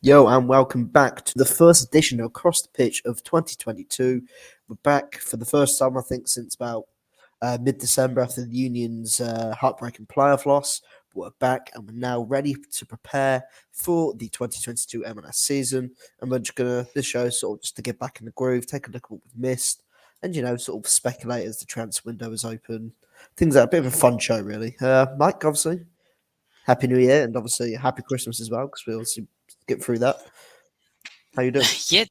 Yo, and welcome back to the first edition of Across the Pitch of 2022. We're back for the first time, I think, since about mid-December after the Union's heartbreaking playoff loss. But we're back and we're now ready to prepare for the 2022 MLS season. And we're just going to, this show sort of just to get back in the groove, take a look at what we've missed, and, sort of speculate as the transfer window is open. Things like a bit of a fun show, really. Mike, obviously, Happy New Year, and obviously Happy Christmas as well, because we obviously get through that. How you doing? Yeah,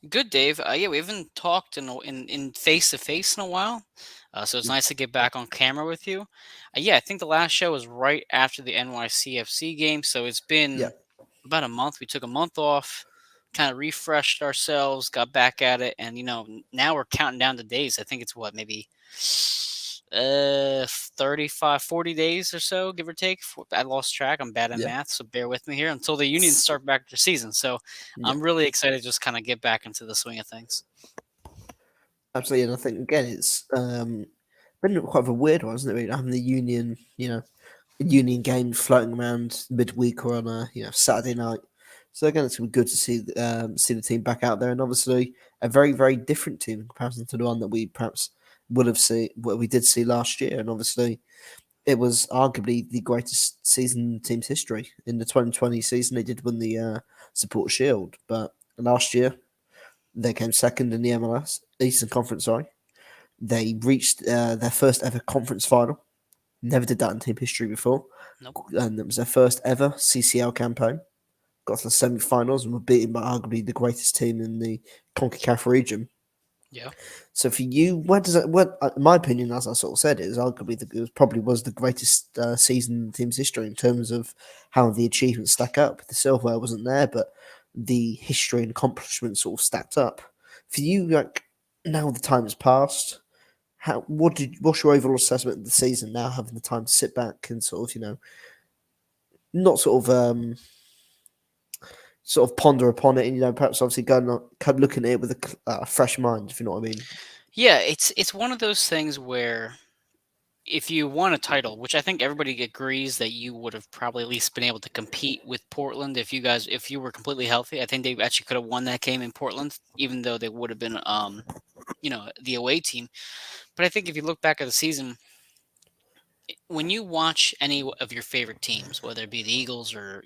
good, Dave. Yeah, we haven't talked in face to face in a while, so it's nice to get back on camera with you. Yeah, I think the last show was right after the NYCFC game, so it's Yeah, been about a month. We took a month off, kind of refreshed ourselves, got back at it, and now we're counting down the days. I think it's what, maybe 35, 40 days or so, give or take. I lost track. I'm bad at yeah, math, so bear with me here until the Unions start back their season. So yeah, I'm really excited to just kind of get back into the swing of things. absolutely. And I think again, it's been quite of a weird one, isn't it? Really? Having the Union, Union game floating around midweek or on a Saturday night. So again, it's gonna be good to see the team back out there, and obviously a very very different team in comparison to the one that we perhaps would have seen what we did see last year, and obviously. It was arguably the greatest season in the team's history. In the 2020 season, they did win the Support Shield, but last year they came second in the MLS Eastern Conference. Sorry, they reached their first ever conference final. Never did that in team history before, Nope. and it was their first ever CCL campaign. Got to the semi-finals and were beaten by arguably the greatest team in the CONCACAF region. Yeah. So for you, where does it? What, in my opinion, as I sort of said, is arguably probably was the greatest season in the team's history in terms of how the achievements stack up. The silverware wasn't there, but the history and accomplishments sort of stacked up. For you, like now the time has passed. What's your overall assessment of the season now? Having the time to sit back and sort of not sort of ponder upon it, and perhaps obviously looking at it with a fresh mind, if you know what I mean. Yeah, it's one of those things where if you won a title, which I think everybody agrees that you would have probably at least been able to compete with Portland if you were completely healthy. I think they actually could have won that game in Portland, even though they would have been the away team. But I think if you look back at the season, when you watch any of your favorite teams, whether it be the Eagles or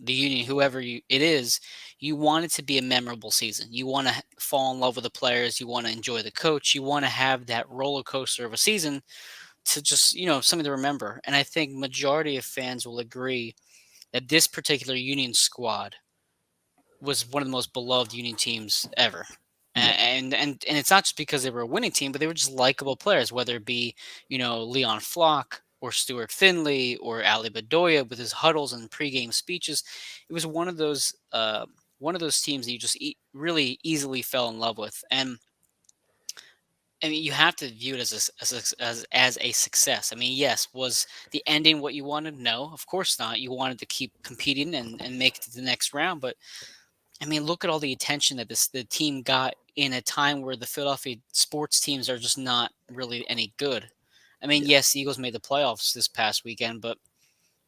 the Union, whoever it is, you want it to be a memorable season. You want to fall in love with the players. You want to enjoy the coach. You want to have that roller coaster of a season to just something to remember. And I think majority of fans will agree that this particular Union squad was one of the most beloved Union teams ever. Yeah, And it's not just because they were a winning team, but they were just likable players, whether it be, Leon Flock or Stuart Finley or Ali Bedoya with his huddles and pregame speeches. It was one of those teams that you just really easily fell in love with. And I mean, you have to view it as a success. I mean, yes, was the ending what you wanted? No, of course not. You wanted to keep competing and make it to the next round, but I mean, look at all the attention that the team got in a time where the Philadelphia sports teams are just not really any good. I mean, yeah. yes, the Eagles made the playoffs this past weekend, but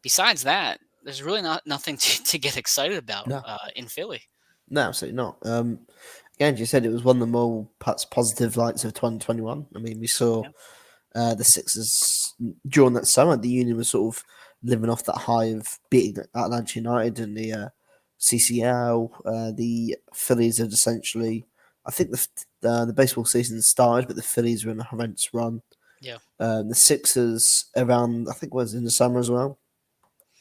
besides that, there's really nothing to get excited about No, in Philly. no, absolutely not. Again, as you said, it was one of the more perhaps positive lights of 2021. I mean, we saw Yeah, the Sixers during that summer. The Union was sort of living off that high of beating Atlanta United and the CCL. The Phillies had essentially, I think the baseball season started, but the Phillies were in a horrendous run. yeah, The Sixers around, I think, was in the summer as well.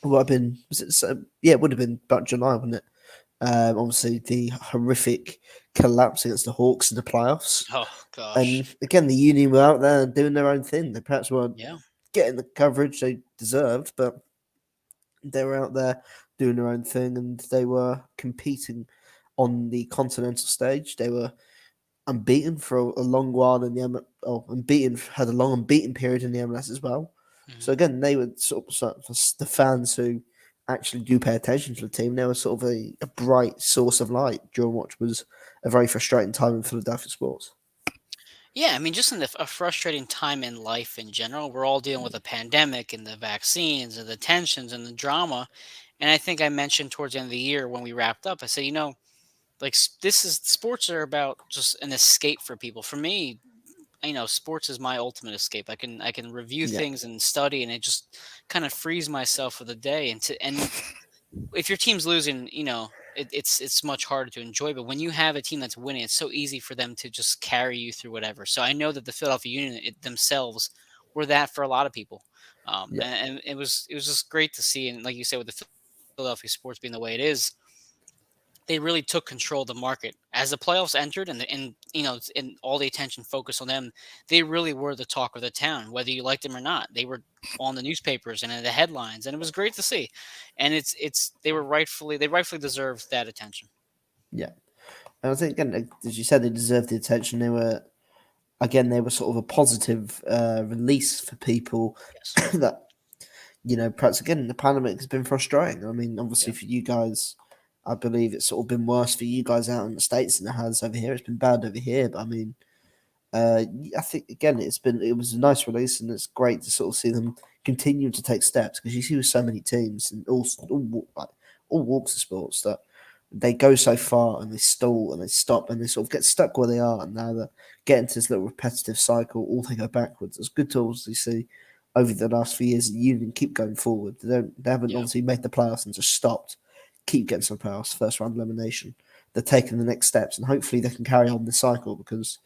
Would have been, yeah, it would have been about July, wouldn't it? Obviously, the horrific collapse against the Hawks in the playoffs. oh gosh, And again, the Union were out there doing their own thing. They perhaps weren't yeah, getting the coverage they deserved, but they were out there doing their own thing, and they were competing on the continental stage. They were unbeaten for a long while in the unbeaten, had a long unbeaten period in the MLS as well. Mhm. So again, they were sort of for the fans who actually do pay attention to the team. They were sort of a bright source of light during what was a very frustrating time in Philadelphia sports. Yeah, I mean, just in a frustrating time in life in general. We're all dealing with a pandemic and the vaccines and the tensions and the drama. And I think I mentioned towards the end of the year when we wrapped up, I said, like this is sports are about just an escape for people. For me, sports is my ultimate escape. I can review Yeah, things and study, and it just kind of frees myself for the day. And if your team's losing, it's much harder to enjoy. But when you have a team that's winning, it's so easy for them to just carry you through whatever. So I know that the Philadelphia Union themselves were that for a lot of people, yeah, and it was just great to see. And like you said, with the Philadelphia sports being the way it is, they really took control of the market as the playoffs entered, and all the attention focused on them. They really were the talk of the town, whether you liked them or not. They were on the newspapers and in the headlines, and it was great to see. And they rightfully deserved that attention. yeah. And I think again, as you said, they deserved the attention. They were sort of a positive release for people Yes. that perhaps again the pandemic has been frustrating. I mean, Yeah. obviously for you guys, I believe it's sort of been worse for you guys out in the States than it has over here. It's been bad over here, but I mean, I think again it was a nice release, and it's great to sort of see them continue to take steps because you see with so many teams and all walks of sports that they go so far and they stall and they stop and they sort of get stuck where they are, and now they get into this little repetitive cycle, all they go backwards. It's good to obviously see over the last few years the Union keep going forward. They haven't Yeah. obviously made the playoffs and just stopped. Keep getting some playoffs, first round elimination. They're taking the next steps, and hopefully they can carry on this cycle because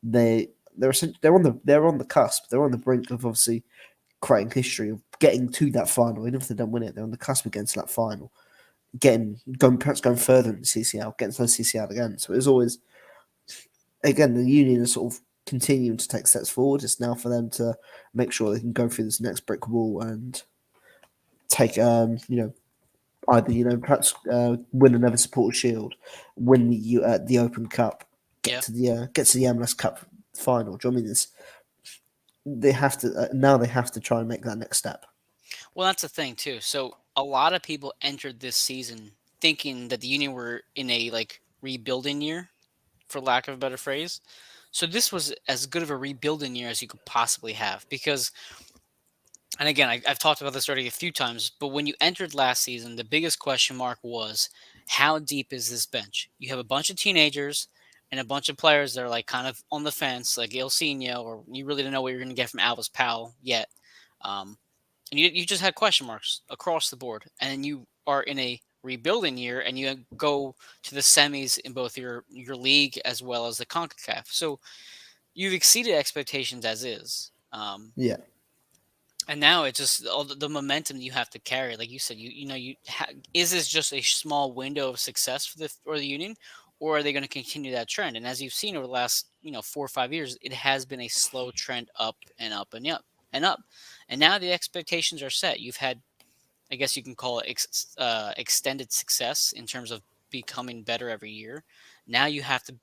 they're on the cusp. They're on the brink of obviously creating history of getting to that final. Even if they don't win it, they're on the cusp against that final. Perhaps going further in the CCL, getting to the CCL again. So it's always again the Union is sort of continuing to take steps forward. It's now for them to make sure they can go through this next brick wall and take either perhaps win another supporter shield, win the Open Cup, Yeah. get to the MLS Cup final. Do you know what I mean? They have to now. They have to try and make that next step. Well, that's the thing too. So a lot of people entered this season thinking that the Union were in a like rebuilding year, for lack of a better phrase. So this was as good of a rebuilding year as you could possibly have because, and again, I've talked about this already a few times, but when you entered last season, the biggest question mark was how deep is this bench? You have a bunch of teenagers and a bunch of players that are like kind of on the fence, like Il Seno, or you really don't know what you're going to get from Alvis Powell yet. Um, and you just had question marks across the board. And then you are in a rebuilding year and you go to the semis in both your league as well as the CONCACAF. So you've exceeded expectations as is. Yeah, And now it's just all the momentum you have to carry. Like you said, is this just a small window of success for the Union, or are they going to continue that trend? And as you've seen over the last 4 or 5 years, it has been a slow trend up and up and up and up. And now the expectations are set. You've had, I guess you can call it extended success in terms of becoming better every year. Now you have to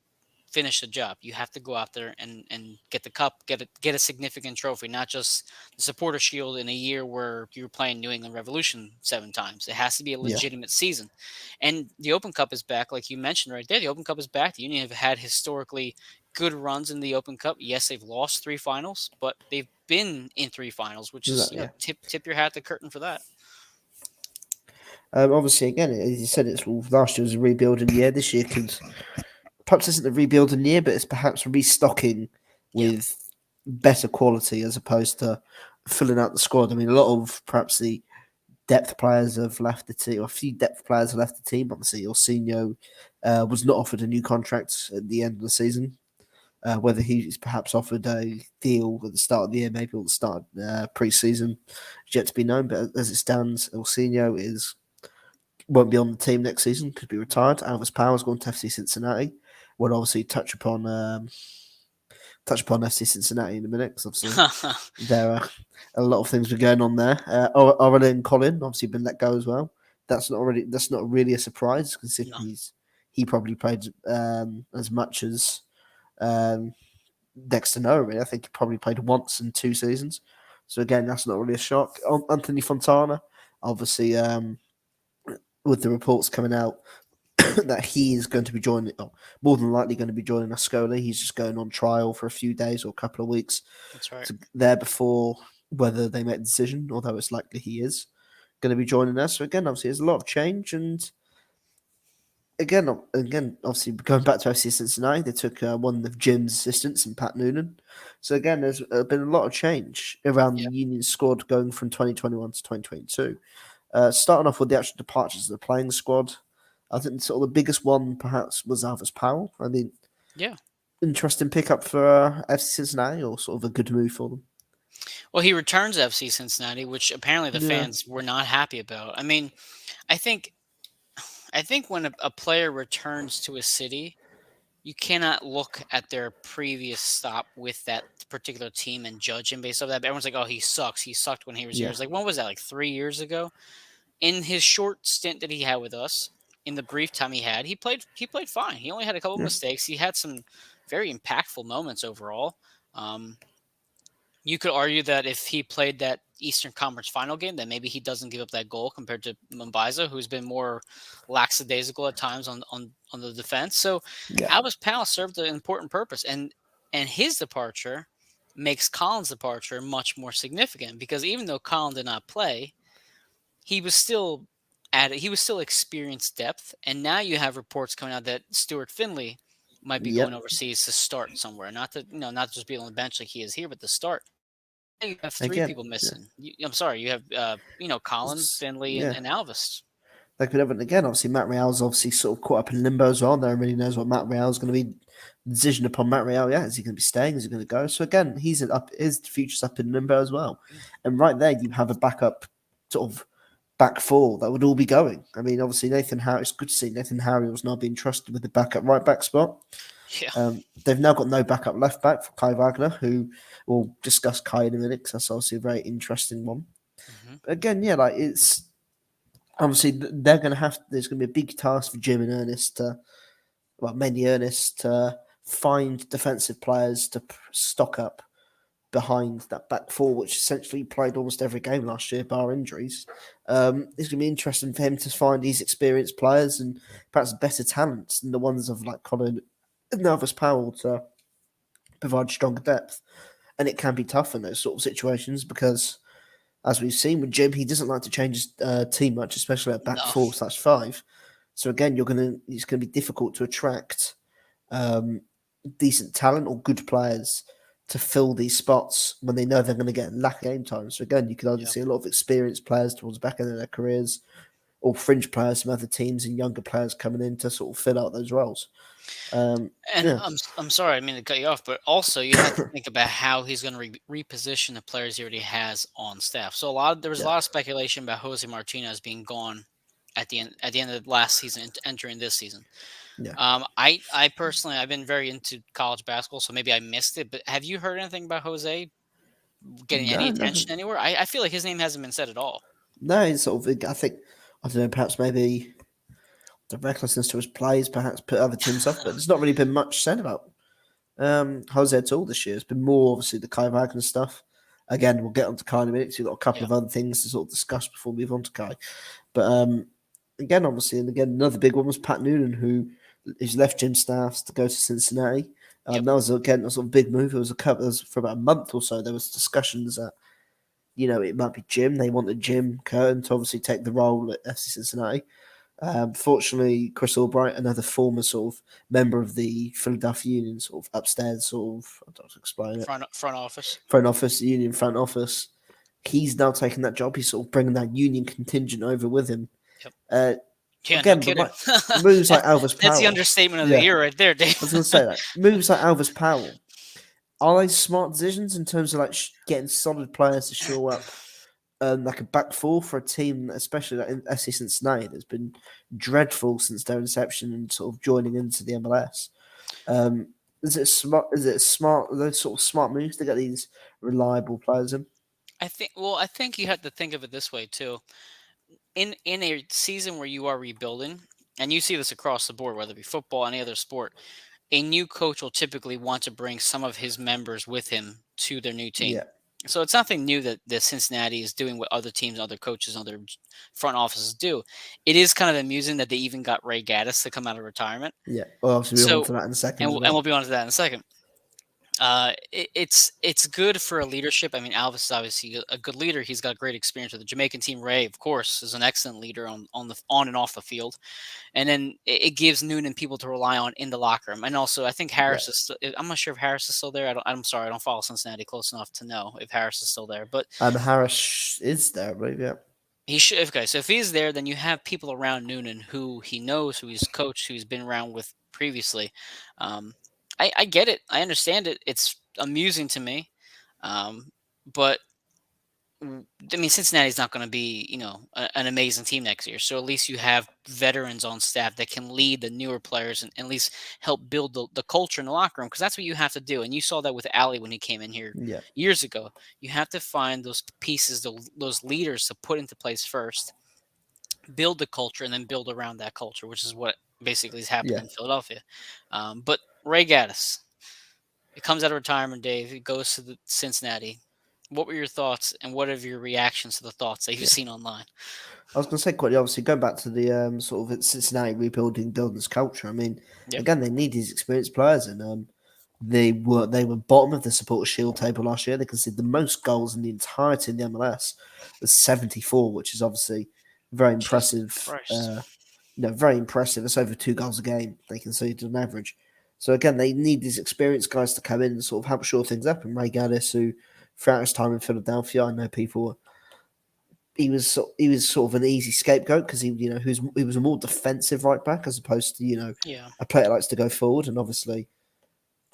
finish the job. You have to go out there and get the cup, get a significant trophy, not just the supporter shield in a year where you're playing New England Revolution 7 times. It has to be a yeah, legitimate season. And the Open Cup is back, like you mentioned right there. The Open Cup is back. The Union have had historically good runs in the Open Cup. Yes, they've lost 3 finals, but they've been in 3 finals, which is exactly. Yeah. tip your hat the curtain for that. Obviously, again, as you said, it's last year was a rebuilding year. This year could perhaps isn't a rebuilding year, but it's perhaps restocking Yeah. with better quality as opposed to filling out the squad. I mean, a lot of perhaps the depth players have left the team, or a few depth players have left the team. Obviously, Orsino was not offered a new contract at the end of the season. Whether he's perhaps offered a deal at the start of the year, maybe at the start of pre-season, is yet to be known. But as it stands, Orsino won't be on the team next season, could be retired. Alvis Power's gone to FC Cincinnati. We'll obviously touch upon FC Cincinnati in a minute, because obviously there are a lot of things were going on there. Orlin and Colin obviously been let go as well. that's not really a surprise considering No, he probably played as much as um, Dexter Noah. Really. I think he probably played once in 2 seasons. So again, that's not really a shock. Anthony Fontana, obviously, with the reports coming out that he is going to be joining, or more than likely going to be joining Ascoli. He's just going on trial for a few days or a couple of weeks that's right. to there before whether they make a decision, although it's likely he is going to be joining us. So again, obviously, there's a lot of change, and again, obviously going back to FC Cincinnati, they took one of Jim's assistants and Pat Noonan. So again, there's been a lot of change around the Yeah, Union squad going from 2021 to 2022. Starting off with the actual departures of the playing squad, I think sort of the biggest one perhaps was Alvis Powell. I mean, yeah. interesting pickup for FC Cincinnati, or sort of a good move for them. Well, he returns to FC Cincinnati, which apparently the Yeah, fans were not happy about. I mean, I think I think when a player returns to a city, you cannot look at their previous stop with that particular team and judge him based off that. Everyone's like, "Oh, he sucks. He sucked when he was here." yeah, It's like, when was that? Like 3 years ago. In his short stint that he had with us, in the brief time he had, he played fine. He only had a couple yeah, mistakes. He had some very impactful moments overall. Um, you could argue that if he played that Eastern Conference final game, then maybe he doesn't give up that goal compared to Mumbaisa, who's been more lackadaisical at times on the defense. So yeah, Albus Powell served an important purpose, and his departure makes Collins' departure much more significant because even though Collins did not play, he was still he was still experienced depth, and now you have reports coming out that Stuart Finley might be going yep. overseas to start somewhere, not to not just be on the bench like he is here, but to start. You have three Again, people yeah, missing. I'm sorry, you have Collins, Finley, yeah. and Alvis. They could have it again. Obviously, Matt Real's obviously sort of caught up in limbo as well. No one really knows what Matt Real's going to be. Decision upon Matt Real, yeah, is he going to be staying? Is he going to go? So again, he's up. His future's up in limbo as well. Yeah. And right there, you have a backup sort of back four that would all be going. I mean, obviously Nathan Harry. It's good to see Nathan Harry was now being trusted with the backup right back spot. Yeah. They've now got no backup left back for Kai Wagner, who we'll discuss Kai in a minute because that's obviously a very interesting one. Hmm. But again, yeah, like it's obviously they're going to have. There's going to be a big task for Jim and Ernest to, well, mainly Ernest to find defensive players to stock up behind that back four, which essentially played almost every game last year, bar injuries. It's going to be interesting for him to find these experienced players and perhaps better talents than the ones of like Colin and Elvis Powell to provide stronger depth. And it can be tough in those sort of situations because, as we've seen with Jim, he doesn't like to change his team much, especially at back No. 4/5. So again, it's going to be difficult to attract um, decent talent or good players to fill these spots when they know they're going to get lack game time. So again, you could either Yeah. see a lot of experienced players towards the back end of their careers, or fringe players from other teams and younger players coming in to sort of fill out those roles. And Yeah, I'm sorry, I didn't mean to cut you off, but also you have to think about how he's going to reposition the players he already has on staff. So there was a yeah, lot of speculation about Jose Martinez being gone at the end of last season, entering this season. yeah. I personally I've been very into college basketball, so maybe I missed it. But have you heard anything about Jose getting any No, attention nothing. anywhere? I feel like his name hasn't been said at all. No, it's sort of. I think I don't know. Perhaps maybe the recklessness to his plays perhaps put other teams off, but there's not really been much said about Jose at all this year. It's been more obviously the Kai Wagner stuff. Again, we'll get on to Kai in a minute. So we've got a couple Yeah, of other things to sort of discuss before we move on to Kai. But again, obviously, and again, another big one was Pat Noonan, who has left Jim Staffs to go to Cincinnati. yep. That was again a sort of big move. It was for about a month or so. There was discussions that it might be Jim. They wanted Jim Curtin to obviously take the role at FC Cincinnati. Fortunately, Chris Albright, another former sort of member of the Philadelphia Union, sort of upstairs, sort of, I don't know how to explain it, Front office. front office, union front office. He's now taking that job. He's sort of bringing that union contingent over with him. Yep. Uh, Yeah, no Again, but kidding. like moves like Elvis That's the Powell. understatement of the Yeah, year right there, I Dave. was going to say that. Moves like Elvis Powell. Are they smart decisions in terms of like getting solid players to show up like a back four for a team, especially like in SC Cincinnati, that's been dreadful since their inception and sort of joining into the MLS. Um, is it smart? Is it smart? Are those sort of smart moves to get these reliable players in? I think you have to think of it this way too. in a season where you are rebuilding, and you see this across the board, whether it be football, any other sport, a new coach will typically want to bring some of his members with him to their new team. Yeah, So it's nothing new that Cincinnati is doing what other teams, other coaches, other front offices do. It is kind of amusing that they even got Ray Gaddis to come out of retirement. yeah. Well, obviously we'll on So, to that in a second and as we'll well. be on to that in a second. It's good for a leadership. I mean, Alvis is obviously a good leader. He's got great experience with the Jamaican team. Ray, of course, is an excellent leader on and off the field. And then it gives Noonan people to rely on in the locker room. And also, I think Yeah, Harris is. I'm not sure if Harris is still there. I'm sorry, I don't follow Cincinnati close enough to know if Harris is still there. But Harris is there, I believe. Yeah, he should. Okay, so if he's there, then you have people around Noonan who he knows, who he's coached, who he's been around with previously. Um, I get it. I understand it. It's amusing to me, but I mean, Cincinnati's not going to be, an amazing team next year. So at least you have veterans on staff that can lead the newer players and at least help build the culture in the locker room because that's what you have to do. And you saw that with Ali when he came in here yeah, years ago. You have to find those pieces, those leaders to put into place first, build the culture, and then build around that culture, which is what basically has happened yeah, in Philadelphia. But Ray Gaddis, it comes out of retirement, Dave. It goes to the Cincinnati. What were your thoughts, and what are your reactions to the thoughts that you've yeah. seen online? I was going to say quickly, obviously, going back to the sort of Cincinnati rebuilding, building this culture. I mean, Yeah, again, they need these experienced players, and they were bottom of the supporter shield table last year. They conceded the most goals in the entirety of the MLS, was 74, which is obviously very Jesus impressive. Christ. Very impressive. It's over 2 goals a game they conceded on average. So again, they need these experienced guys to come in and sort of help shore things up. And Ray Gaddis, who throughout his time in Philadelphia, I know people he was sort of an easy scapegoat because he was a more defensive right back as opposed to Yeah, a player that likes to go forward. And obviously,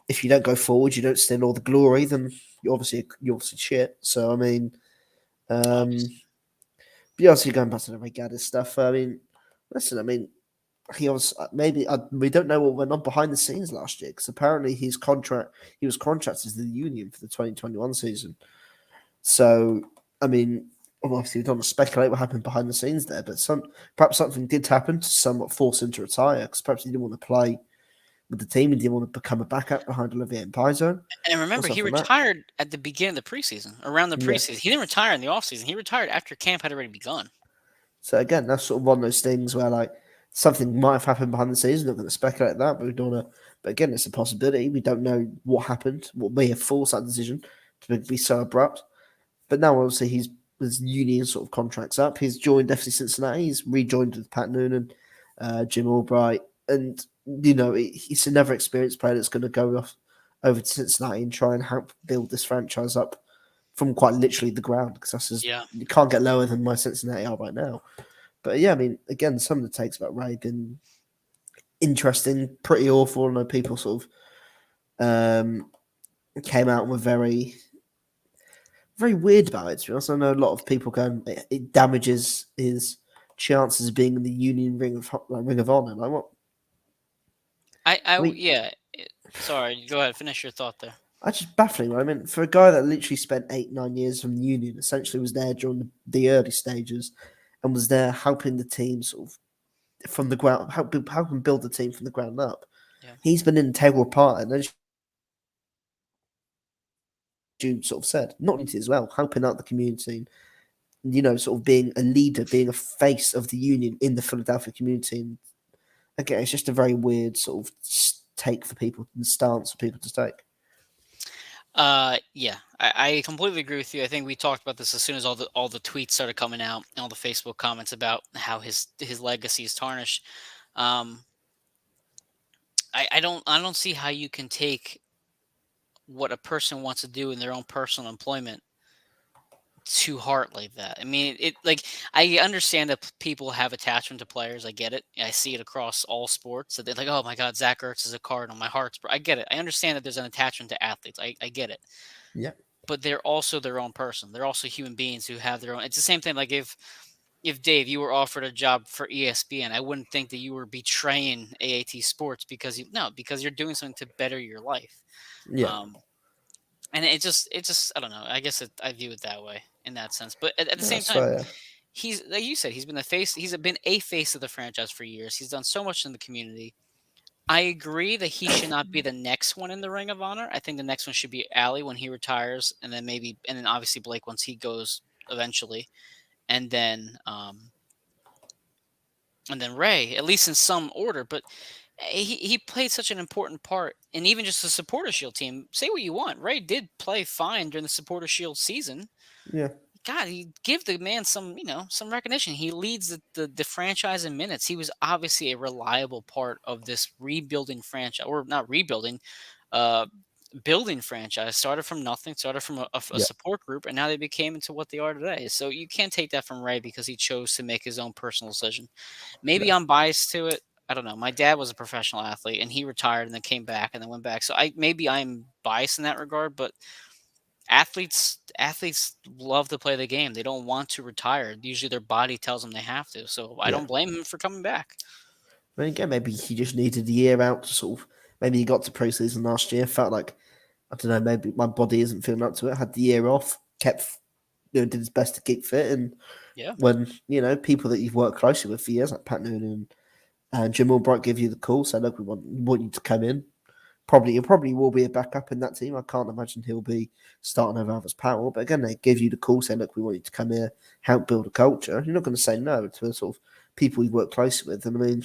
if you don't go forward, you don't steal all the glory. Then you're obviously shit. So I mean, um, obviously. but obviously going back to the Ray Gaddis stuff. I mean, listen, I mean, he was we don't know what went on behind the scenes last year because apparently he was contracted to the Union for the 2021 season. So, I mean, obviously, we don't want to speculate what happened behind the scenes there, but perhaps something did happen to somewhat force him to retire because perhaps he didn't want to play with the team and didn't want to become a backup behind Olivier Paizo And or remember, he something like that. retired at the beginning of the preseason, around the Yeah. preseason. He didn't retire in the offseason. He retired after camp had already begun. So again, that's sort of one of those things where like something might have happened behind the scenes. Not going to speculate that, but we don't want to. But again, it's a possibility. We don't know what happened, what may have forced that decision to be so abrupt. But now, obviously, his union sort of contracts up. He's joined FC Cincinnati. He's rejoined with Pat Noonan, Jim Albright, and he's another experienced player that's going to go off over to Cincinnati and try and help build this franchise up from quite literally the ground because that's just, Yeah. you can't get lower than my Cincinnati are right now. But yeah, I mean, again, some of the takes about Ray have been interesting, pretty awful. I know people sort of came out and were very weird about it. To be honest, I know a lot of people going, it damages his chances of being in the Union Ring of Honor. Like what? I mean, Yeah. Sorry, go ahead. Finish your thought there. that's just baffling. Right? I mean, for a guy that literally spent 8, 9 years from the Union, essentially was there during the early stages, and was there helping the team sort of from the ground, helping build the team from the ground up. Yeah. He's been an integral part, and as you sort of said, not only as well, helping out the community, sort of being a leader, being a face of the union in the Philadelphia community. And again, it's just a very weird sort of take for people and stance for people to take. Yeah, I completely agree with you. I think we talked about this as soon as all the tweets started coming out and all the Facebook comments about how his legacy is tarnished. Um, I don't see how you can take what a person wants to do in their own personal employment to heart like that. I mean, like I understand that people have attachment to players. I get it. I see it across all sports. That they're like, oh my God, Zach Ertz is a Cardinal. My heart's. I get it. I understand that there's an attachment to athletes. I get it. Yeah, But they're also their own person. They're also human beings who have their own. It's the same thing. Like if Dave, you were offered a job for ESPN, I wouldn't think that you were betraying AAT Sports because you're doing something to better your life. yeah, Um, and it just I don't know. I guess I view it that way in that sense. But at the no, same that's time, fair. he's like you said, he's been the face. He's been a face of the franchise for years. He's done so much in the community. I agree that he should not be the next one in the Ring of Honor. I think the next one should be Ali when he retires, and then and then obviously Blake once he goes eventually, and then um, and then Ray, at least in some order. But he played such an important part, and even just the Supporter Shield team. Say what you want, Ray did play fine during the Supporter Shield season. Yeah, God, he give the man some, some recognition. He leads the franchise in minutes. He was obviously a reliable part of this rebuilding franchise, or not rebuilding, uh, building franchise. Started from nothing, started from a yeah, support group, and now they became into what they are today. So you can't take that from Ray because he chose to make his own personal decision. Maybe no, I'm biased to it. I don't know. My dad was a professional athlete, and he retired and then came back and then went back. So maybe I'm biased in that regard, but athletes love to play the game. They don't want to retire. Usually their body tells them they have to. So I yeah. don't blame him for coming back. I mean, again, maybe he just needed a year out to sort of. Maybe he got to preseason last year, felt like I don't know, maybe my body isn't feeling up to it. Had the year off, did his best to keep fit, and Yeah. when people that you've worked closely with for years, like Pat Noonan and Jim Albright, give you the call, say, look, we want you to come in. He probably will be a backup in that team. I can't imagine he'll be starting over Alvis Powell. But again, they give you the call, say, look, we want you to come here, help build a culture. You're not going to say no to the sort of people you've worked closely with. And I mean,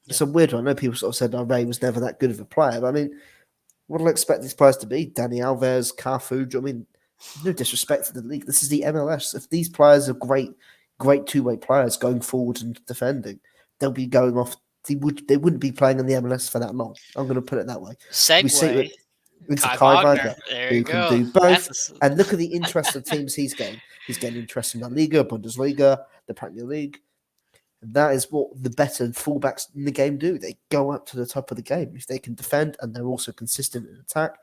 Yeah. it's a weird one. I know people sort of said, oh, Ray was never that good of a player. But I mean, what do I expect these players to be? Danny Alves, Carfu. I mean, no disrespect to the league. This is the MLS. If these players are great two-way players going forward and defending, they'll be going off. They wouldn't be playing in the MLS for that long. I'm going to put it that way. We see Segue. it into Kai Kai Wagner. Wagner, There you who can go. do both. That's And look at the interest of teams he's getting. He's getting interest in La Liga, Bundesliga, the Premier League. That is what the better fullbacks in the game do. They go up to the top of the game. If they can defend and they're also consistent in attack,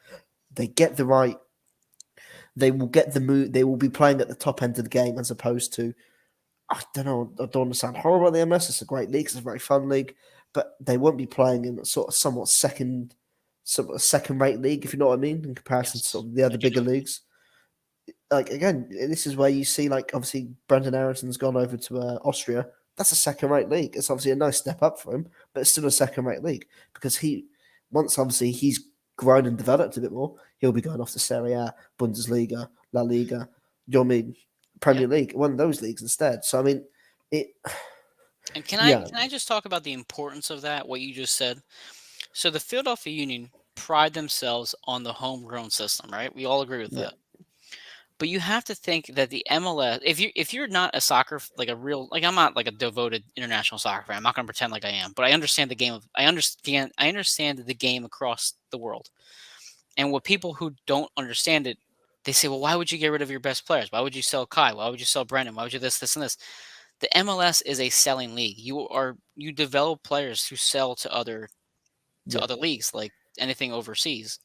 they get the right. They will get the move. They will be playing at the top end of the game as opposed to. I don't know. I don't understand horrible about the MS. It's a great league. It's a very fun league, but they won't be playing in a somewhat second rate league, if you know what I mean, in comparison to yes. sort of the I other do know bigger what you mean. leagues. Like again, this is where you see like obviously Brendan Aaronson's gone over to Austria. That's a second rate league. It's obviously a nice step up for him, but it's still a second rate league because once obviously he's grown and developed a bit more, he'll be going off to Serie A, Bundesliga, La Liga, you know what I mean, Yeah. Premier League, one of those leagues instead. So I mean, it And yeah, can I just talk about the importance of that? What you just said. So the Philadelphia Union pride themselves on the homegrown system, right? We all agree with yeah, that. But you have to think that the MLS, if you're not a like a real, like I'm not like a devoted international soccer fan. I'm not going to pretend like I am, but I understand the game I understand the game across the world. And what people who don't understand it, they say, well, why would you get rid of your best players? Why would you sell Kai? Why would you sell Brendan? Why would you this, and this? The MLS is a selling league. You develop players who sell to yeah, other leagues, like anything overseas.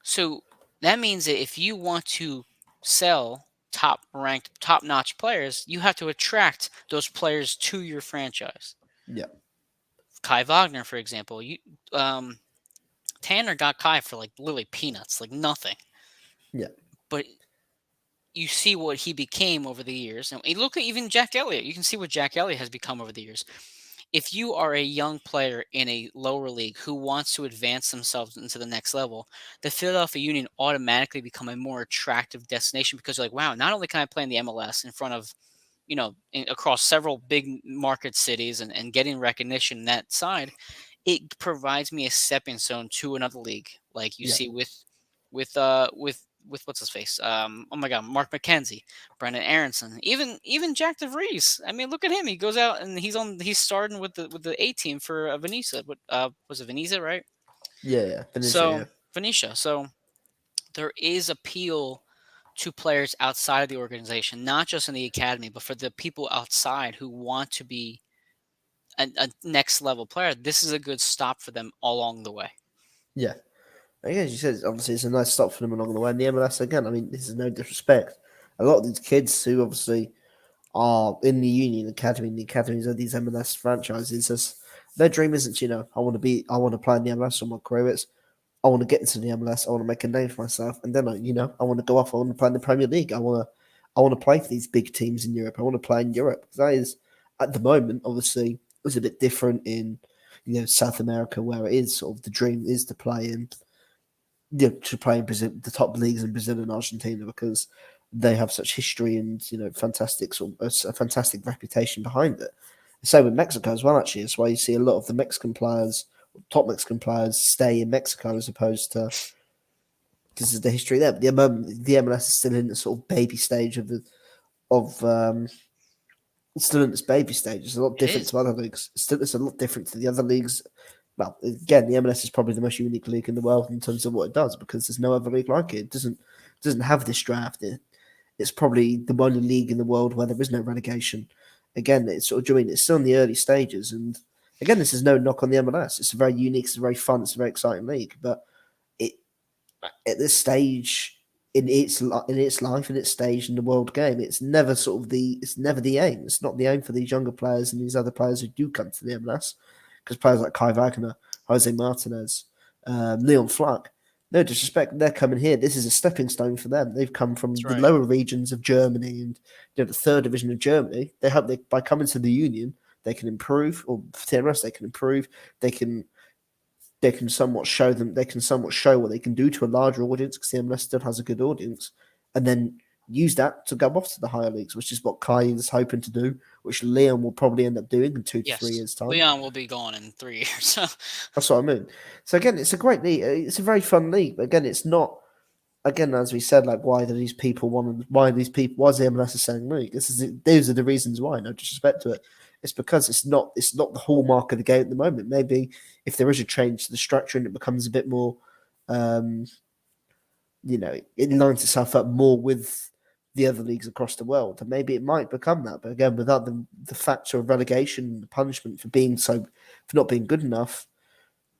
So that means that if you want to sell top ranked, top notch players, you have to attract those players to your franchise. yeah, Kai Wagner, for example, Tanner got Kai for like literally peanuts, like nothing. yeah, But you see what he became over the years. And you look at even Jack Elliott. You can see what Jack Elliott has become over the years. If you are a young player in a lower league who wants to advance themselves into the next level, the Philadelphia Union automatically become a more attractive destination because you're like, wow, not only can I play in the MLS in front of, across several big market cities and getting recognition in that side, it provides me a stepping stone to another league, like you yeah, see with what's his face? Oh my God, Mark McKenzie, Brendan Aronson, even Jack DeVries. I mean, look at him. He goes out and he's starting with the A team for Veneza. What was it, Veneza, right? yeah, yeah. Finish it, So yeah, Venetia. So there is appeal to players outside of the organization, not just in the academy, but for the people outside who want to be a next level player. This is a good stop for them along the way. yeah. As you said, obviously it's a nice stop for them along the way. And the MLS again, I mean, this is no disrespect. A lot of these kids who obviously are in the Union Academy, in the academies of these MLS franchises, their dream isn't, I want to play in the MLS on my career. It's I want to get into the MLS. I want to make a name for myself, and then I want to go off. I want to play in the Premier League. I want to play for these big teams in Europe. I want to play in Europe. That is, at the moment, obviously, it's a bit different in South America, where it is sort of the dream is to play in to play in Brazil, the top leagues in Brazil and Argentina, because they have such history and fantastic a fantastic reputation behind it. Same with Mexico as well. Actually, that's why you see a lot of the Mexican players, top Mexican players, stay in Mexico as opposed to because of the history there. But the MLS is still in the sort of baby stage of still in its baby stage. It's a lot different to other leagues. It's a lot different to the other leagues. Well, again, the MLS is probably the most unique league in the world in terms of what it does, because there's no other league like it. It doesn't have this draft. It's probably the only league in the world where there is no relegation. Again, it's sort of doing it's still in the early stages, and again, this is no knock on the MLS. It's a very unique, it's a very fun, it's a very exciting league. But it at this stage in its life, in its stage in the world game, it's never the aim. It's not the aim for these younger players and these other players who do come to the MLS, because players like Kai Wagner, Jose Martinez, Leon Flack, no disrespect, they're coming here. This is a stepping stone for them. They've come from the lower regions of Germany and the third division of Germany. They hope by coming to the Union, they can improve, or for TMS, they can improve. They can somewhat show what they can do to a larger audience, because the MLS still has a good audience, and then use that to go off to the higher leagues, which is what Kai is hoping to do, which Leon will probably end up doing in 2 to 3 years' time. Leon will be gone in 3 years. That's what I mean. So again, it's a great league. It's a very fun league, but again, it's not. Again, as we said, like why is the MLS selling league? Those are the reasons why. No disrespect to it. It's because it's not the hallmark of the game at the moment. Maybe if there is a change to the structure and it becomes a bit more, it lines itself up more with the other leagues across the world, and maybe it might become that. But again, without the factor of relegation, the punishment for not being good enough,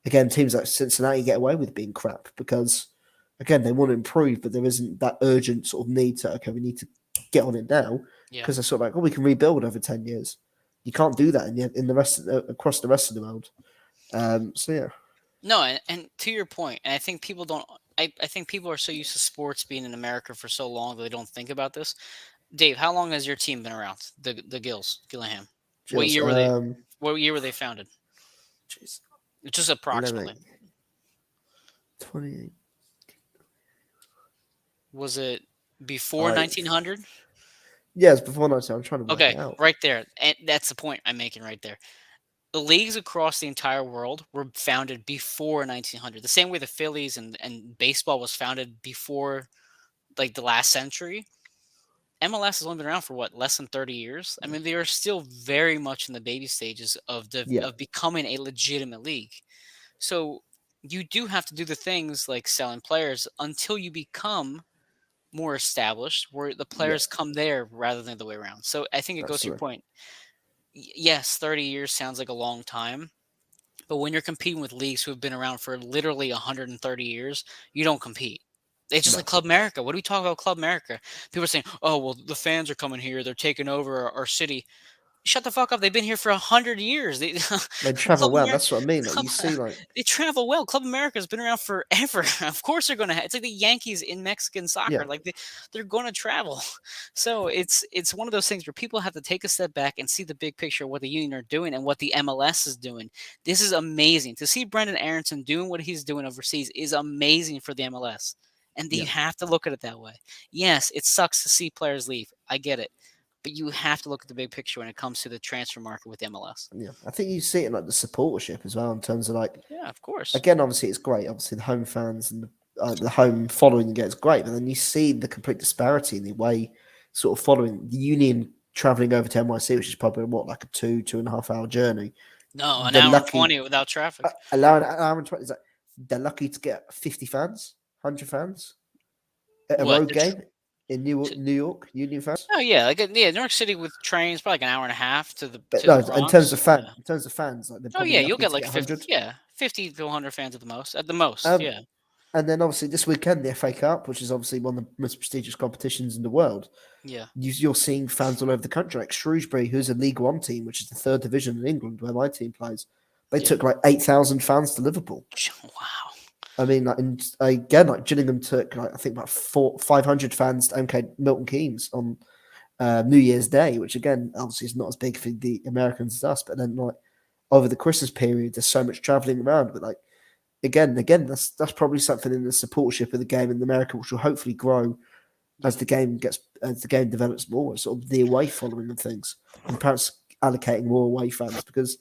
again, teams like Cincinnati get away with being crap because, again, they want to improve, but there isn't that urgent sort of need to, we need to get on it now, because they're sort of like, we can rebuild over 10 years. You can't do that in the rest across the rest of the world. No, and to your point, and I think people don't. I think people are so used to sports being in America for so long that they don't think about this. Dave, how long has your team been around? The Gillingham. What year were they? What year were they founded? Just approximately. 28. Was it before 1900? Yeah, it's before 1900. I'm trying to work it out. Right there, and that's the point I'm making right there. The leagues across the entire world were founded before 1900. The same way the Phillies and baseball was founded before, like, the last century. MLS has only been around for less than 30 years. I mean, they are still very much in the baby stages of becoming a legitimate league. So you do have to do the things like selling players until you become more established, where the players come there rather than the way around. So I think it goes to your point. Yes, 30 years sounds like a long time, but when you're competing with leagues who have been around for literally 130 years, you don't compete. It's just like Club America. What do we talk about Club America? People are saying, oh, well, the fans are coming here. They're taking over our city. Shut the fuck up. They've been here for 100 years. They travel well. That's what I mean. Like, you see, like, they travel well. Club America has been around forever. Of course they're going to it's like the Yankees in Mexican soccer. Yeah. Like they're going to travel. So it's one of those things where people have to take a step back and see the big picture of what the Union are doing and what the MLS is doing. This is amazing. To see Brendan Aronson doing what he's doing overseas is amazing for the MLS. And you have to look at it that way. Yes, it sucks to see players leave. I get it. But you have to look at the big picture when it comes to the transfer market with MLS. Yeah, I think you see it in like the supportership as well, in terms of like. Yeah, of course. Again, obviously it's great. Obviously the home fans and the home following gets great, but then you see the complete disparity in the way sort of following the Union traveling over to NYC, which is probably like a 2.5 hour journey. No, an hour and 20 without traffic. An hour and 20. Is like, they're lucky to get 50 fans, 100 fans at a road game. In New York, Union fans. Oh yeah, New York City with trains, probably like an hour and a half to the. In terms of fans, like you'll get like 50 to 100 fans at the most. Yeah. And then obviously this weekend the FA Cup, which is obviously one of the most prestigious competitions in the world. Yeah, you're seeing fans all over the country, like Shrewsbury, who's a League One team, which is the third division in England, where my team plays. They took like 8,000 fans to Liverpool. Wow. I mean, like, and again, like Gillingham took, like, I think about 500 fans to MK Milton Keynes on New Year's Day, which again, obviously, is not as big for the Americans as us. But then, like over the Christmas period, there's so much traveling around. But like again, that's probably something in the supportership of the game in America, which will hopefully grow Yep. as the game develops more, sort of the away following of things, and perhaps allocating more away fans because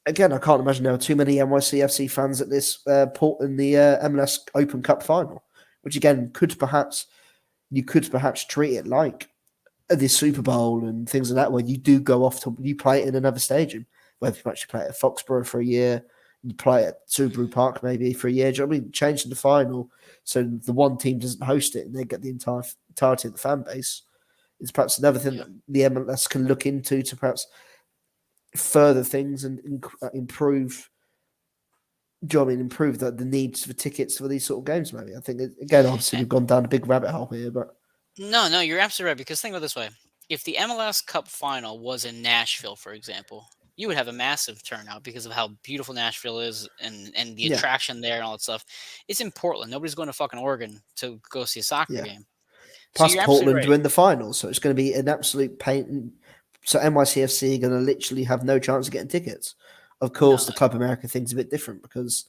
again, I can't imagine there are too many NYCFC fans at this port in the MLS Open Cup final, which again could perhaps treat it like the Super Bowl and things like that, where you do go off to you play it in another stadium, whether you actually play it at Foxborough for a year, you play it at Subaru Park maybe for a year. Do you know what I mean? Changing the final so the one team doesn't host it and they get the entirety of the fan base is perhaps another thing Yeah. that the MLS can look into to perhaps further things and improve. Do you know what I mean? Improve the needs for tickets for these sort of games. Maybe I think again, obviously, Eh, we've gone down a big rabbit hole here, but No, no, you're absolutely right. Because think about it this way: if the MLS Cup final was in Nashville, for example, you would have a massive turnout because of how beautiful Nashville is and the yeah, attraction there and all that stuff. It's in Portland. Nobody's going to fucking Oregon to go see a soccer yeah. game. So Plus you're absolutely Portland right. win the finals, so it's going to be an absolute pain. So NYCFC are going to literally have no chance of getting tickets. Of course, No, the Club America thing's a bit different because,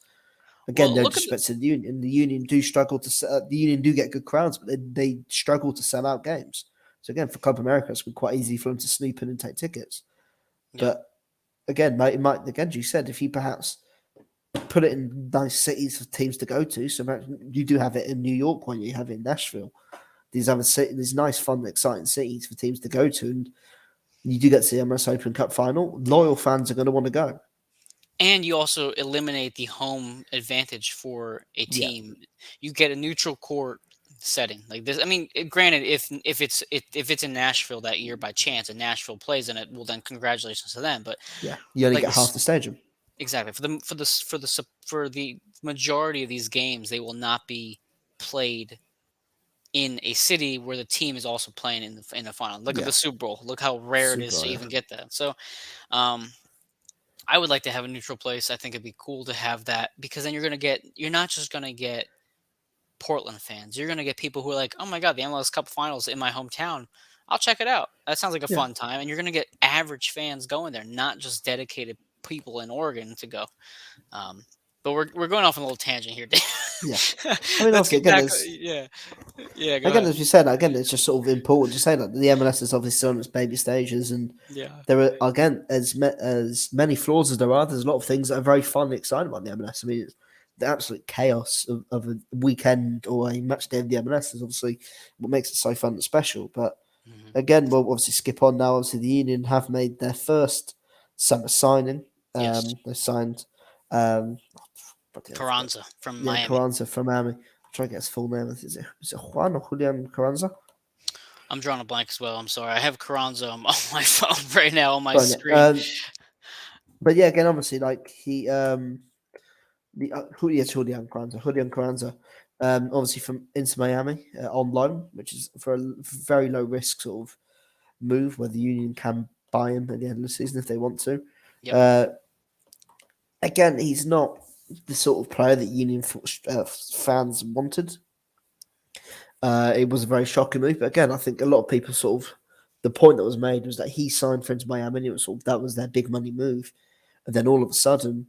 again, well, no look at the, disrespect to the Union. The Union do struggle to the Union do get good crowds, but they struggle to sell out games. So again, for Club America, it's been quite easy for them to snoop in and take tickets. yeah. But again, it might again, you said if you perhaps put it in nice cities for teams to go to. So you do have it in New York when you have it in Nashville. These nice, fun, exciting cities for teams to go to, and you do get to the MLS Open Cup final. Loyal fans are going to want to go. And you also eliminate the home advantage for a Yeah, team. You get a neutral court setting like this. I mean, granted, if it's in Nashville that year by chance and Nashville plays in it, well then congratulations to them. But yeah. You only like get half this, the stadium. exactly for the majority of these games, they will not be played in a city where the team is also playing in the final. Look at Yeah, the Super Bowl. Look how rare it is super. to Yeah, even get that. So, um, I would like to have a neutral place. I think it'd be cool to have that because then you're not just gonna get Portland fans. You're gonna get people who are like, oh my god, the MLS Cup Finals in my hometown. I'll check it out. That sounds like a yeah, fun time, and you're gonna get average fans going there, not just dedicated people in Oregon to go. Um, but we're going off on a little tangent here. yeah. I mean, Let's obviously, get again, back. there's Yeah, yeah. Go again ahead. as you said, again, it's just sort of important to say that the MLS is obviously still in its baby stages, and Yeah, there are again as many flaws as there are. There's a lot of things that are very fun and exciting about the MLS. I mean, it's the absolute chaos of a weekend or a match day of the MLS is obviously what makes it so fun and special. But hmm again, we'll obviously skip on now. Obviously, the Union have made their first summer signing. yes. They signed, um, I forget. Carranza from Yeah, Miami. Carranza from Miami. I'm trying to get his full name. Is it Juan or Julian Carranza? I'm drawing a blank as well. I'm sorry. I have Carranza on my phone right now on my But, yeah, screen. but yeah, again, obviously, like the Julian Carranza, obviously from Inter Miami on loan, which is for a very low risk sort of move where the Union can buy him at the end of the season if they want to. Yep. Uh, again, he's not the sort of player that Union fans wanted. It was a very shocking move, but again, I think a lot of people sort of the point that was made was that he signed for Inter Miami, and it was sort of that was their big money move, and then all of a sudden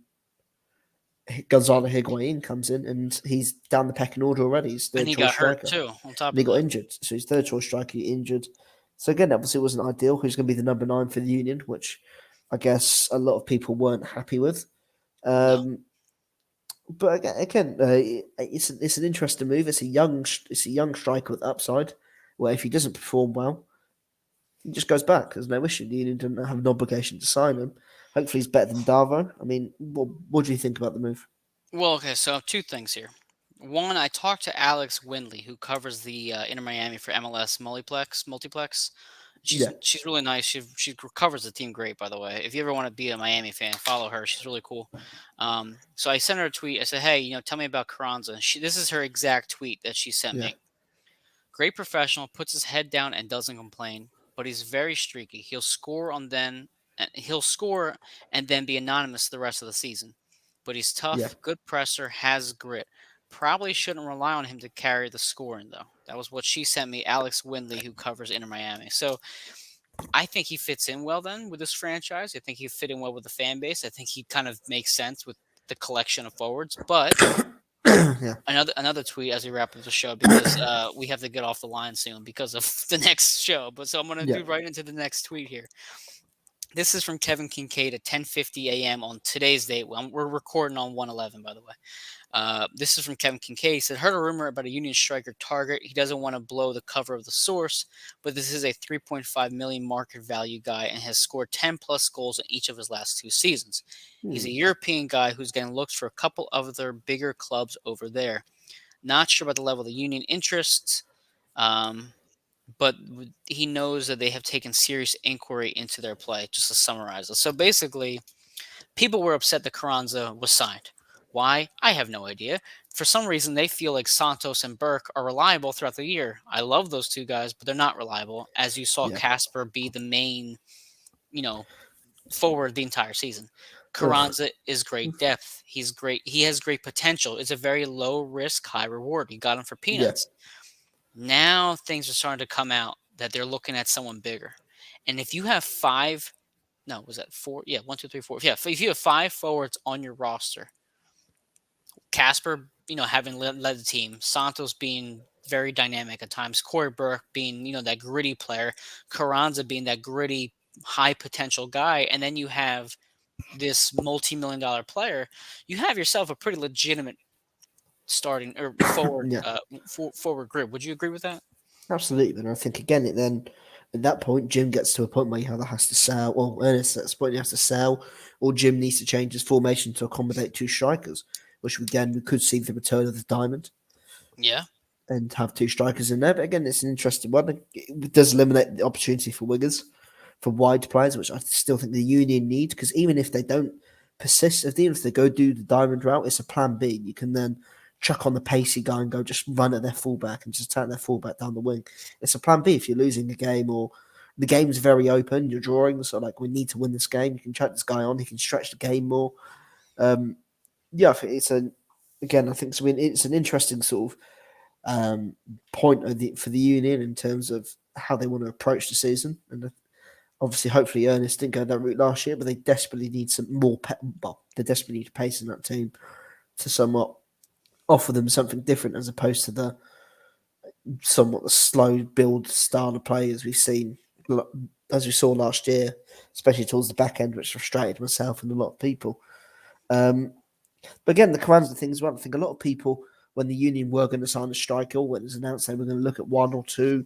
Gonzalo Higuain comes in and he's down the pecking order already. He's And third he choice got hurt striker. too, on top And he of got that. injured. So he's third choice striker, he injured. So again, obviously it wasn't ideal. Who's going to be the number 9 for the Union, which I guess a lot of people weren't happy with. No. But again, it's an interesting move. It's a young striker with upside. Where if he doesn't perform well, he just goes back. There's no issue. The Union didn't have an obligation to sign him. Hopefully, he's better than Darvo. I mean, what do you think about the move? Well, okay, so two things here. One, I talked to Alex Windley, who covers the Inter Miami for MLS Multiplex. Yeah, She's really nice. She covers the team great, by the way. If you ever want to be a Miami fan, follow her. She's really cool. So I sent her a tweet. I said, "Hey, tell me about Carranza." This is her exact tweet that she sent yeah. me. Great professional, puts his head down and doesn't complain, but he's very streaky. He'll score and then be anonymous the rest of the season. but he's Yeah. tough, good presser, has grit. Probably shouldn't rely on him to carry the scoring, though. That was what she sent me, Alex Windley, who covers Inter Miami. So I think he fits in well then with this franchise. I think he fit in well with the fan base. I think he kind of makes sense with the collection of forwards. But Yeah. another tweet as we wrap up the show because we have to get off the line soon because of the next show. But so I'm going to Yeah. do right into the next tweet here. This is from Kevin Kincaid at 10:50 a.m. on today's date. We're recording on 111, by the way. This is from Kevin Kincaid. He said, heard a rumor about a Union striker target. He doesn't want to blow the cover of the source, but this is a 3.5 million market value guy and has scored 10 plus goals in each of his last 2 seasons. He's a Hmm. European guy who's getting looked for a couple of other bigger clubs over there. Not sure about the level of the Union interests, um, but he knows that they have taken serious inquiry into their play, just to summarize it. So basically, people were upset that Carranza was signed. Why? I have no idea. For some reason, they feel like Santos and Burke are reliable throughout the year. I love those two guys, but they're not reliable, as you saw Yeah. Casper be the main, you know, forward the entire season. Ugh. Carranza is great depth. He's great. He has great potential. It's a very low risk, high reward. You got him for Yeah. peanuts. Now things are starting to come out that they're looking at someone bigger. And if you have five, no, was that four? Yeah, one, two, three, four. Yeah, if you have five forwards on your roster, Casper, having led the team, Santos being very dynamic at times, Corey Burke being, that gritty player, Carranza being that gritty, high potential guy, and then you have this multi-million dollar player, you have yourself a pretty legitimate starting or forward Yeah. forward group. Would you agree with that? Absolutely. And I think again, it then at that point, Jim gets to a point where he either has to sell, or Ernest at this point he has to sell, or Jim needs to change his formation to accommodate two strikers, which again we could see the return of the diamond Yeah. and have two strikers in there. But again, it's an interesting one. It does eliminate the opportunity for wingers, for wide players, which I still think the Union need, because even if they don't persist, even if they go do the diamond route, it's a plan B. You can then chuck on the pacey guy and go just run at their fullback and just turn their fullback down the wing. It's a plan B if you're losing a game or the game's very open, you're drawing, so like we need to win this game. You can chuck this guy on, he can stretch the game more. Yeah, I think it's I think it's an interesting sort of point for the Union in terms of how they want to approach the season. And obviously, hopefully, Ernest didn't go that route last year, but they desperately need some more. They desperately need pace in that team to somewhat offer them something different as opposed to the somewhat slow build style of play as we've seen, as we saw last year, especially towards the back end, which frustrated myself and a lot of people. Um, but again, the Carranza thing as well. I think a lot of people, when the Union were going to sign a striker, when it was announced they were going to look at one or two,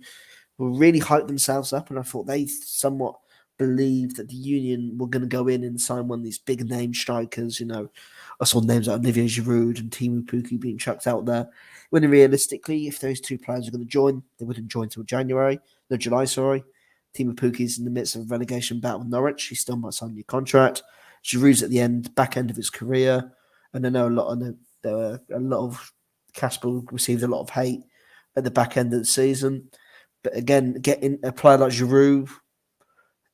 will really hype themselves up. And I thought they somewhat believed that the Union were going to go in and sign one of these big name strikers. I saw names like Olivier Giroud and Timu Puki being chucked out there. When realistically, if those two players are going to join, they wouldn't join until July, sorry. Timu Puki's in the midst of a relegation battle with Norwich. He still might sign a new contract. Giroud's at the back end of his career. And I know there were a lot of Casper received a lot of hate at the back end of the season. But again, getting a player like Giroud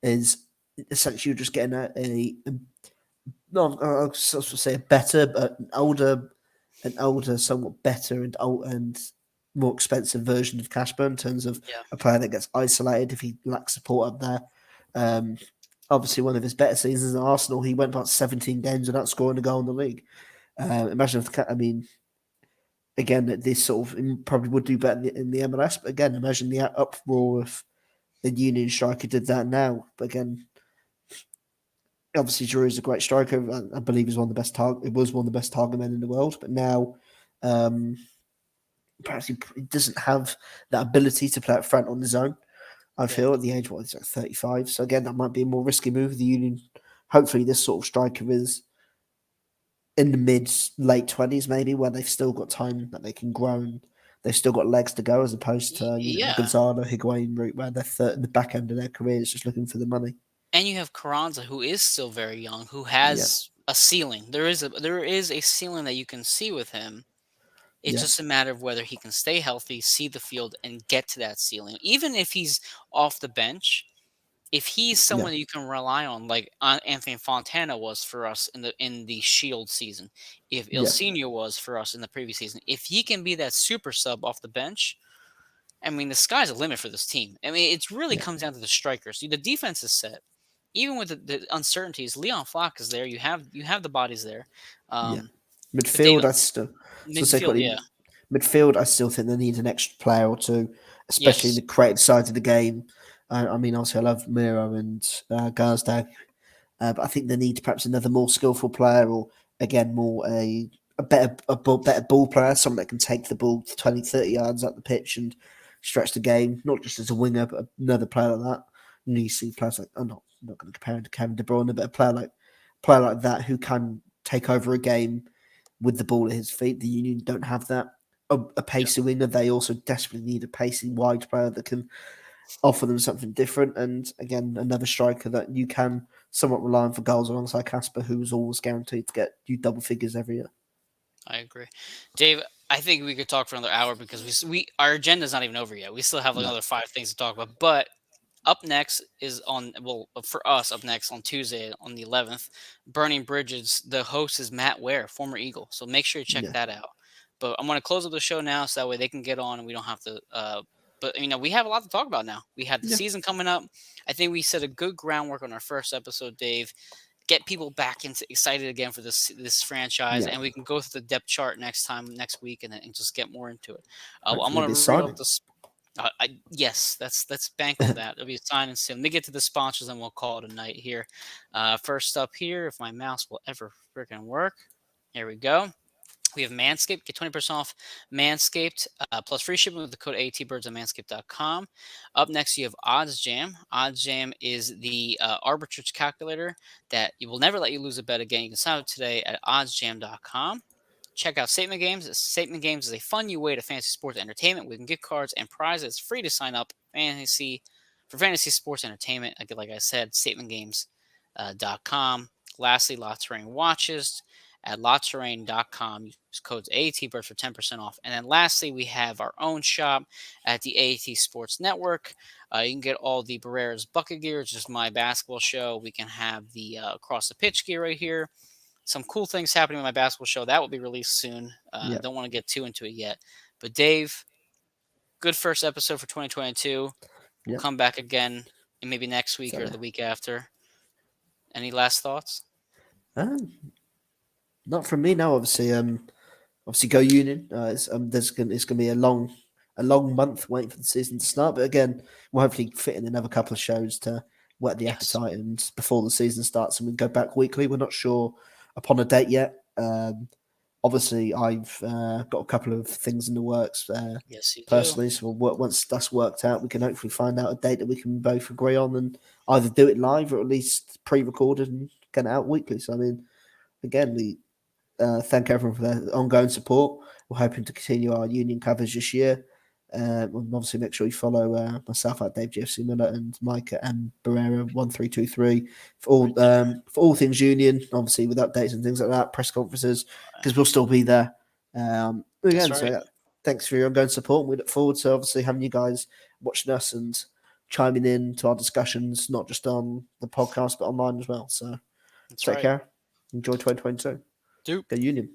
is essentially just getting I'll sort of say a better, but an older, somewhat better and more expensive version of Casper in terms of Yeah. a player that gets isolated if he lacks support up there. Um, Obviously, one of his better seasons at Arsenal, he went about 17 games without scoring a goal in the league. Imagine if, again, this sort of probably would do better in the MLS, but again, imagine the uproar if the Union striker did that now. But again, obviously Giroud is a great striker. I believe he's one of the best target. It was one of the best target men in the world. But now, um, perhaps he doesn't have that ability to play up front on his own. I Yeah. feel at the age he's like 35. So again, that might be a more risky move. The Union, hopefully, this sort of striker is in the mid late 20s, maybe where they've still got time that they can grow and they've still got legs to go, as opposed to the Yeah. Gonzalo Higuain route where they're the back end of their career is just looking for the money. And you have Carranza, who is still very young, who Yeah, has a ceiling. There is a ceiling that you can see with him. It's yeah, just a matter of whether he can stay healthy, see the field, and get to that ceiling. Even if he's off the bench, if he's Yeah, someone that you can rely on, like Anthony Fontana was for us in the Shield season, if yeah, Ilsinho was for us in the previous season, if he can be that super sub off the bench, I mean, the sky's the limit for this team. I mean, it really yeah, comes down to the strikers. The defense is set. Even with the uncertainties, Leon Flock is there. You have the bodies there. yeah. Um, but Dave, Midfield, I still so say midfield, quickly. yeah, Midfield, I still think they need an extra player or two, especially in yes, the creative side of the game. I mean, obviously, I love Miro and Garsdag, but I think they need perhaps another more skillful player, or again, more better ball player, someone that can take the ball 20, 30 yards up the pitch and stretch the game, not just as a winger, but another player like that. And you see players like, I'm not going to compare him to Kevin De Bruyne, but a player like that who can take over a game with the ball at his feet. The Union don't have that. A yeah, pacey winger, they also desperately need a pacey wide player that can offer them something different. And again, another striker that you can somewhat rely on for goals alongside Casper, who's always guaranteed to get you double figures every year. I agree, Dave. I think we could talk for another hour because we our agenda's not even over yet. We still have like No. another 5 things to talk about. But up next is on for us up next on Tuesday on the 11th, Burning Bridges. The host is Matt Ware, former Eagle. So make sure you check Yeah. that out. But I'm going to close up the show now so that way they can get on and we don't have to. But we have a lot to talk about now. We have the Yeah. season coming up. I think we set a good groundwork on our first episode, Dave. Get people back into excited again for this franchise, Yeah. and we can go through the depth chart next week and just get more into it. I'm Hopefully going it'll be to read off signing. the yes, that's bank on that. It'll be signing soon. Let me get to the sponsors and we'll call it a night here. First up here, if my mouse will ever freaking work, here we go. We have Manscaped. Get 20% off Manscaped plus free shipping with the code ATBirds at manscaped.com. Up next, you have Odds Jam. Odds Jam is the arbitrage calculator that you will never let you lose a bet again. You can sign up today at oddsjam.com. Check out Statement Games. Statement Games is a fun new way to fantasy sports entertainment. We can get cards and prizes. It's free to sign up for fantasy sports entertainment. Like I said, statementgames.com. Lastly, La Terrain Watches at LaTerrain.com. Use codes AATBirds for 10% off. And then lastly, we have our own shop at the AAT Sports Network. You can get all the Barrera's bucket gear, which is my basketball show. We can have the across the pitch gear right here. Some cool things happening with my basketball show. That will be released soon. Yeah. Don't want to get too into it yet. But Dave, good first episode for 2022. We'll Yeah. come back again maybe next week So or the week after. Any last thoughts? um, not from me now. Obviously go Union. It's gonna be a long month waiting for the season to start. But again, we'll hopefully fit in another couple of shows to whet the Yes. appetite and before the season starts, and we go back weekly. We're not sure upon a date yet. Obviously, I've got a couple of things in the works Yes, you do. personally. So once that's worked out, we can hopefully find out a date that we can both agree on and either do it live or at least pre-recorded and get it out weekly. So I mean, again, we thank everyone for their ongoing support. We're hoping to continue our union coverage this year. And obviously, make sure you follow myself at Dave GFC Miller and Mike at M Barrera 1323 Right there. for all things union. Obviously, with updates and things like that, press conferences because we'll still be there. That's Again, so right. yeah, thanks for your ongoing support. And we look forward to obviously having you guys watching us and chiming in to our discussions, not just on the podcast but online as well. So That's take right. care. Enjoy 2022. Doop. Go Union.